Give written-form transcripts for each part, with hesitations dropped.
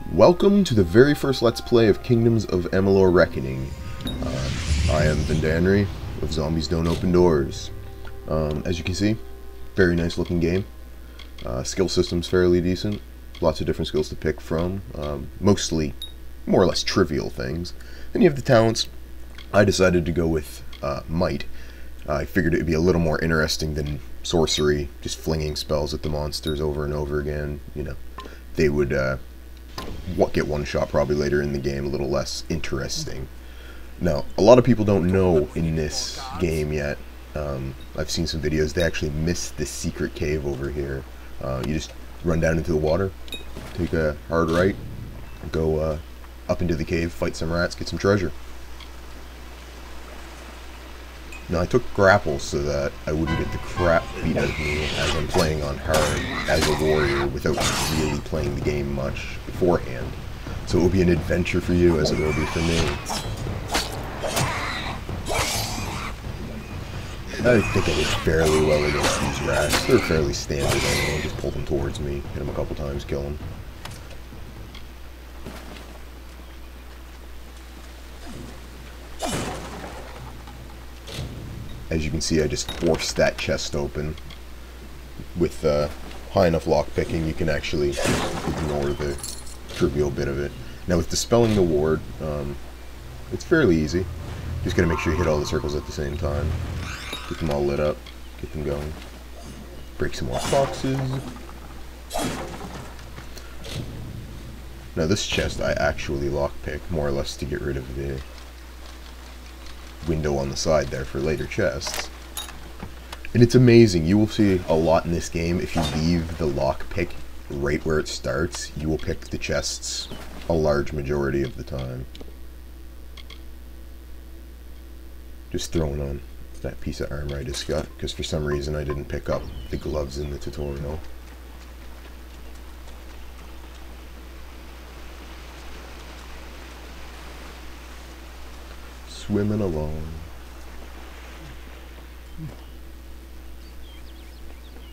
Welcome to the very first Let's Play of Kingdoms of Amalur Reckoning. I am Vendanry of Zombies Don't Open Doors. As you can see, very nice looking game. Skill system's fairly decent. Lots of different skills to pick from. Mostly more or less trivial things. Then you have the talents. I decided to go with Might. I figured it would be a little more interesting than sorcery, just flinging spells at the monsters over and over again. You know, they would get one shot probably later in the game, a little less interesting. Now, a lot of people don't know in this game yet. I've seen some videos, they actually missed this secret cave over here. You just run down into the water, take a hard right, go up into the cave, fight some rats, get some treasure. Now, I took grapples so that I wouldn't get the crap beat out of me as I'm playing on hard as a warrior without really playing the game much beforehand. So it will be an adventure for you as it will be for me. I think I did fairly well against these rats. They're fairly standard anyway. Just pull them towards me, hit them a couple times, kill them. As you can see, I just forced that chest open. With high enough lockpicking, you can actually ignore the trivial bit of it. Now with Dispelling the Ward, it's fairly easy. Just gotta make sure you hit all the circles at the same time. Get them all lit up, get them going. Break some more boxes. Now this chest I actually lockpick, more or less to get rid of the window on the side there for later chests. And it's amazing, you will see a lot in this game. If you leave the lockpick right where it starts, you will pick the chests a large majority of the time. Just throwing on that piece of armor I just got, because for some reason I didn't pick up the gloves in the tutorial. Swimming along.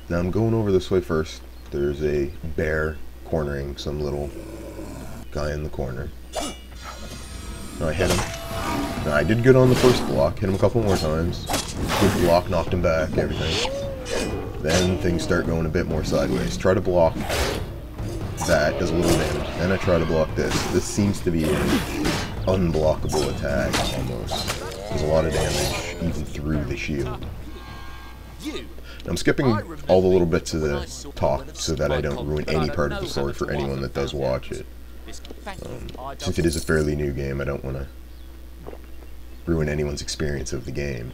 Now I'm going over this way first. There's a bear cornering some little guy in the corner. Now I hit him. Now I did good on the first block, hit him a couple more times. Good block, knocked him back, everything. Then things start going a bit more sideways. Try to block that, does a little damage. Then I try to block this. This seems to be an unblockable attack, almost. Does a lot of damage, even through the shield. I'm skipping all the little bits of the talk so that I don't ruin any part of the story for anyone that does watch it. Since it is a fairly new game, I don't want to ruin anyone's experience of the game.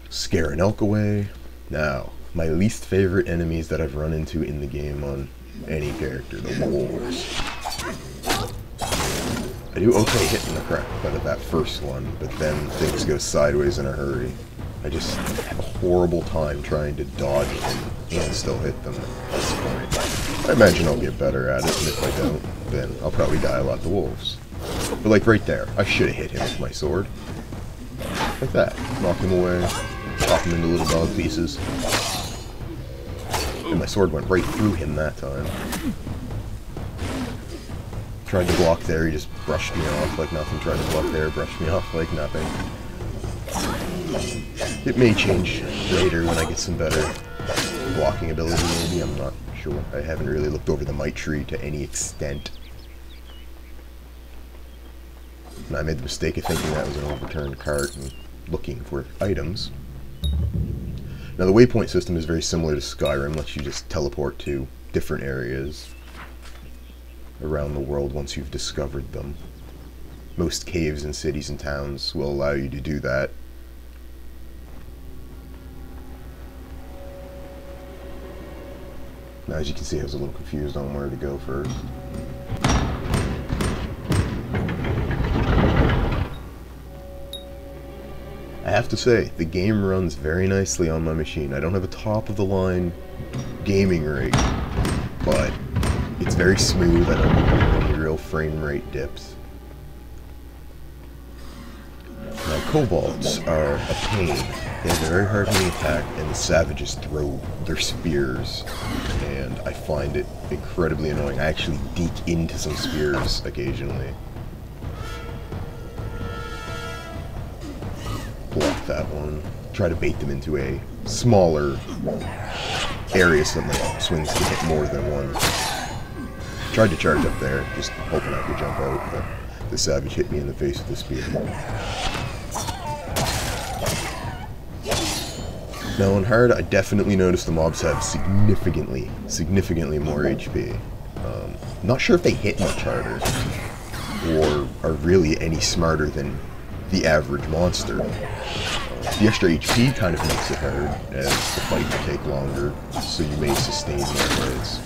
Scare an elk away. Now, my least favorite enemies that I've run into in the game on any character, the wolves. I do okay hitting the crap out of that first one, but then things go sideways in a hurry. I just have a horrible time trying to dodge them and still hit them at this point. I imagine I'll get better at it, and if I don't, then I'll probably die a lot to wolves. But like right there, I should have hit him with my sword. Like that. Knock him away, chop him into little dog pieces. And my sword went right through him that time. Tried to block there, he just brushed me off like nothing. Tried to block there, brushed me off like nothing. It may change later when I get some better blocking ability, maybe, I'm not sure. I haven't really looked over the might tree to any extent. And I made the mistake of thinking that was an overturned cart and looking for items. Now the waypoint system is very similar to Skyrim, lets you just teleport to different areas around the world once you've discovered them. Most caves and cities and towns will allow you to do that. Now, as you can see, I was a little confused on where to go first. I have to say, the game runs very nicely on my machine. I don't have a top-of-the-line gaming rig, but it's very smooth. I don't have any real frame rate dips. Now kobolds are a pain. They have a very hard hitting attack, and the savages throw their spears, and I find it incredibly annoying. I actually deke into some spears occasionally. Block that one. Try to bait them into a smaller area so that my swings can hit more than one. Tried to charge up there, just hoping I could jump out, but the savage hit me in the face with the spear. Now on hard, I definitely noticed the mobs have significantly more HP. Not sure if they hit much harder, or are really any smarter than the average monster. The extra HP kind of makes it hard, as the fight will take longer, so you may sustain more hits.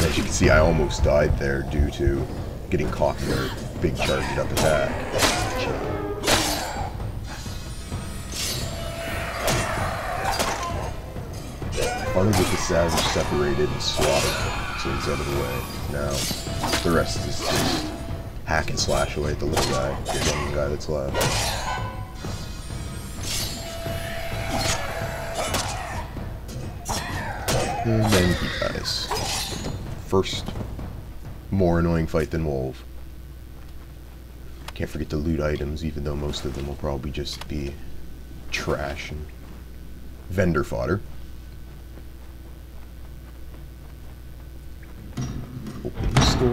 As you can see, I almost died there due to getting caught in their big charged up attack. Finally get the savage separated and slaughtered, so he's out of the way. Now, the rest is just hack and slash away at the little guy, the one guy that's left. And then he dies. First, more annoying fight than Wolf. Can't forget to loot items, even though most of them will probably just be trash and vendor fodder. Open the store.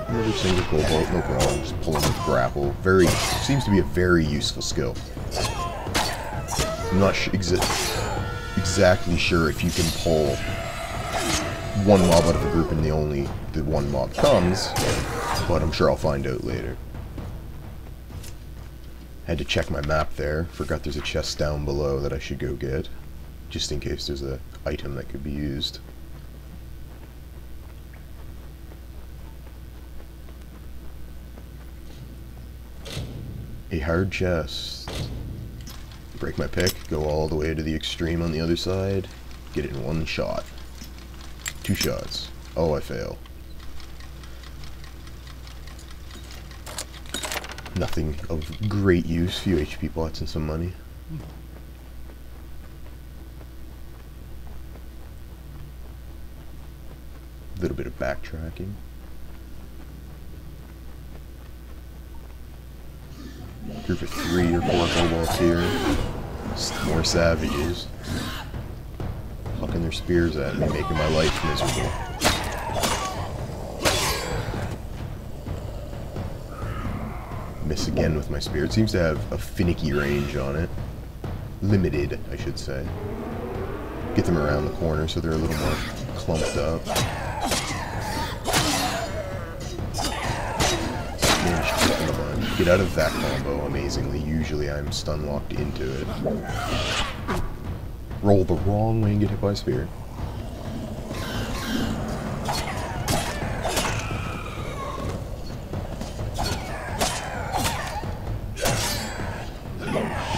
Another single cobalt, no problem. Just pull him with grapple. Seems to be a very useful skill. I'm not exactly sure if you can pull one mob out of a group and the one mob comes, but I'm sure I'll find out later. Had to check my map there. Forgot there's a chest down below that I should go get, just in case there's an item that could be used. A hard chest. Break my pick, go all the way to the extreme on the other side, get it in one shot. 2 shots. Oh, I fail. Nothing of great use, few HP pots and some money. A little bit of backtracking. Group of 3 or 4 kobolds here. Just more savages. Hucking their spears at me, making my life miserable. Miss again with my spear. It seems to have a finicky range on it. Limited, I should say. Get them around the corner so they're a little more clumped up. Get out of that combo, amazingly. Usually I'm stun locked into it. Roll the wrong way and get hit by a spear.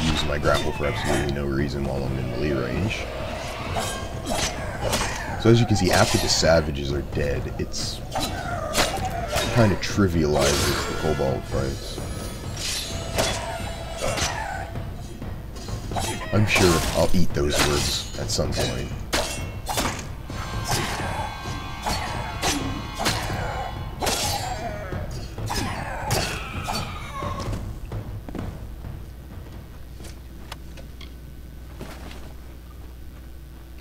Use my grapple for absolutely no reason while I'm in melee range. So as you can see, after the savages are dead, it's kind of trivializes the kobold fights. I'm sure I'll eat those words at some point.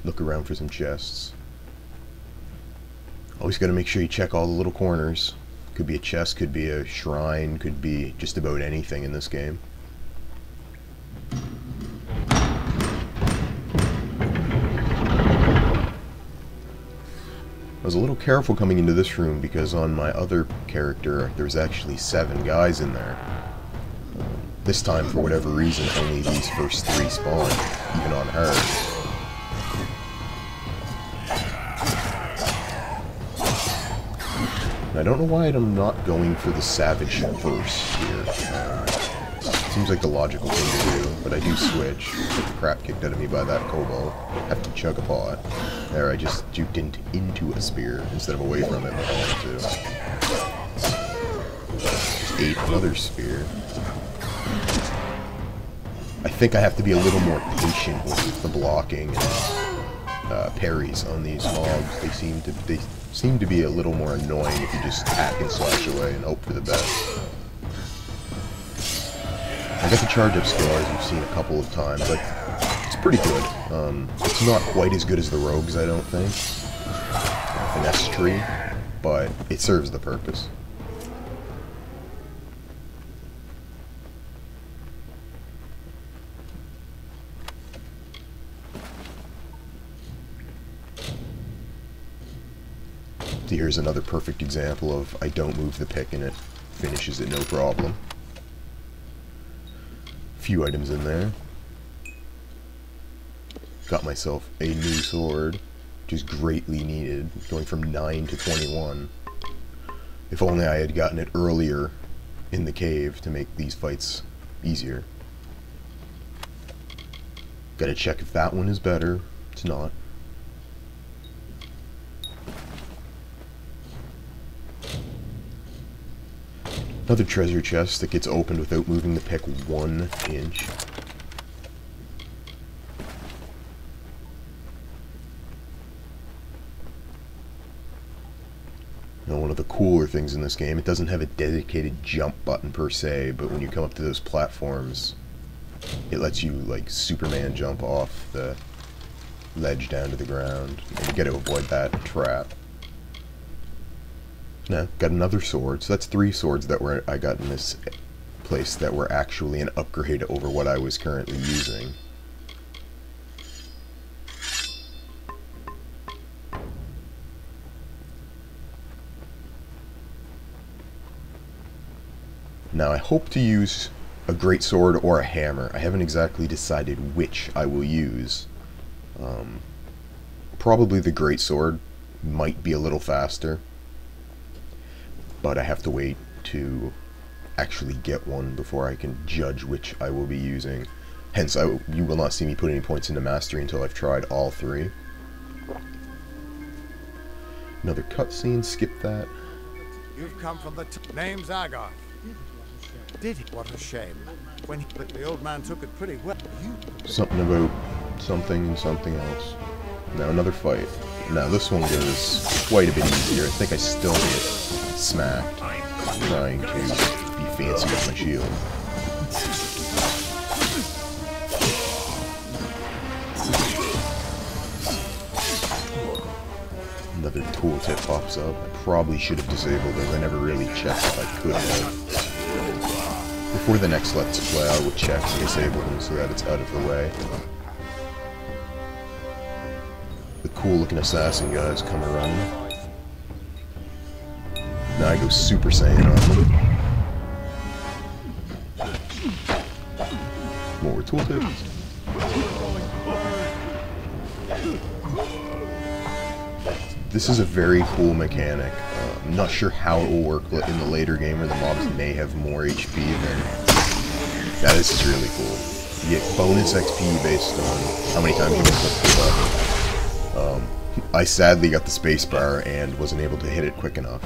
Look around for some chests. Always gotta make sure you check all the little corners. Could be a chest, could be a shrine, could be just about anything in this game. I was a little careful coming into this room because on my other character there's actually 7 guys in there. This time, for whatever reason, only these first 3 spawn, even on hard. I don't know why I'm not going for the savage first here. seems like the logical thing to do, but I do switch. Get the crap kicked out of me by that kobold. Have to chug a pot. There, I just juked into a spear instead of away from it like I wanted to. Just ate another spear. I think I have to be a little more patient with the blocking and parries on these mobs. They seem to be a little more annoying if you just hack and slash away and hope for the best. I got the charge up skill, as you've seen a couple of times. Like, it's pretty good. It's not quite as good as the rogues, I don't think. Finesse tree, but it serves the purpose. Here's another perfect example of I don't move the pick and it finishes it no problem. Few items in there. Got myself a new sword, which is greatly needed, going from 9 to 21. If only I had gotten it earlier in the cave to make these fights easier. Gotta check if that one is better. It's not. Another treasure chest that gets opened without moving the pick 1 inch. Now, one of the cooler things in this game, it doesn't have a dedicated jump button per se, but when you come up to those platforms, it lets you, like, Superman jump off the ledge down to the ground, and you gotta avoid that trap. Now, got another sword, so that's 3 swords that I got in this place that were actually an upgrade over what I was currently using. Now, I hope to use a great sword or a hammer. I haven't exactly decided which I will use. Probably the great sword might be a little faster, but I have to wait to actually get one before I can judge which I will be using. Hence, you will not see me put any points into mastery until I've tried all 3. Another cutscene, skip that. You've come from the name's Agar. Did he? What a shame. When the old man took it pretty well. Something about something and something else. Now another fight. Now this one goes quite a bit easier. I think I still get smacked trying to be fancy with my shield. Another tooltip pops up. I probably should have disabled it. I never really checked if I could have. Before the next Let's Play, I will check and disable them so that it's out of the way. The cool looking assassin guys come around. Now I go Super Saiyan on them. More tooltips. This is a very cool mechanic. I'm not sure how it will work in the later game where the mobs may have more HP than... Yeah, this is really cool. You get bonus XP based on how many times you can click the button. I sadly got the spacebar and wasn't able to hit it quick enough.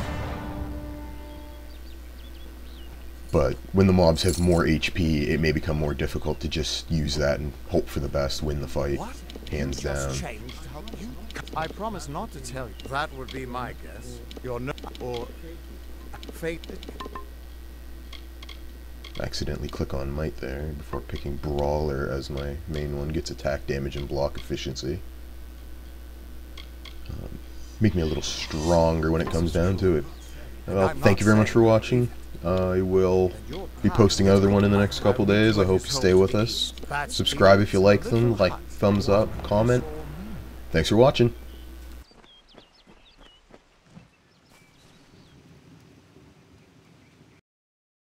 But when the mobs have more HP, it may become more difficult to just use that and hope for the best, win the fight, hands down. I promise not to tell you. That would be my guess. You're no or fate. Accidentally click on Might there before picking Brawler as my main one. Gets attack damage and block efficiency. Make me a little stronger when it comes down to it. Well, thank you very much for watching. I will be posting another one in the next couple days. I hope you stay with us. Subscribe if you like them, like, thumbs up, comment. Thanks for watching.